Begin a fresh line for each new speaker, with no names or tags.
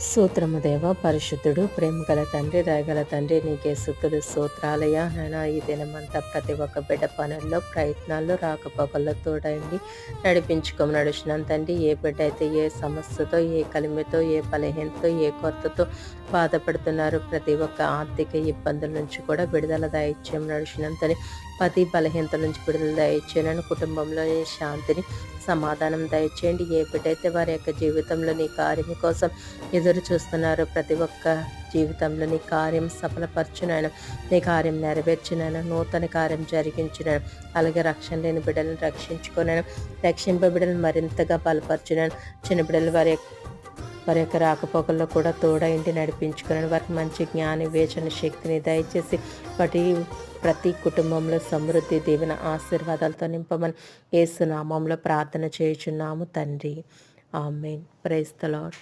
స్తోత్రము దేవ పరిశుద్ధుడు ప్రేమగల తండ్రి దయగల తండ్రి నీకే స్తుతులు స్తోత్రాలయ నాయన ఈ దినమంతా ప్రతి ఒక్క బిడ్డ పనుల్లో ప్రయత్నాల్లో రాకపోకల్లో తోడైండి నడిపించుకోమని నడుచున్నాను తండ్రి. ఏ బిడ్డ అయితే ఏ సమస్యతో ఏ కలిమితో ఏ బలహీనతో ఏ కొరతతో బాధపడుతున్నారు ప్రతి ఒక్క ఆర్థిక ఇబ్బందుల నుంచి కూడా విడుదల దయచేయమని నడుచున్నాను తండ్రి. ప్రతి బలహీనత నుంచి విడుదల దయచేయను, కుటుంబంలోని శాంతిని సమాధానం దయచేయండి. ఏ బిడ్డైతే వారి యొక్క జీవితంలో నీ కార్యం కోసం ఎదురు చూస్తున్నారు ప్రతి ఒక్క జీవితంలో నీ కార్యం సఫలపరచునైనా, నీ కార్యం నెరవేర్చునైనా, నూతన కార్యం జరిగించునైనా, అలాగే రక్షణ లేని బిడ్డలను రక్షించుకునైనా, రక్షింప బిడ్డలను మరింతగా బలపరచునైనా, చిన్న బిడ్డలు వారి యొక్క రాకపోకల్లో కూడా తోడైంటి నడిపించుకుని వారికి మంచి జ్ఞాన వివేచన శక్తిని దయచేసి ప్రతి కుటుంబంలో సమృద్ధి దీవెన ఆశీర్వాదాలతో నింపమని యేసు నామములో ప్రార్థన చేయుచున్నాము తండ్రి. ఆమేన్. Praise the lord.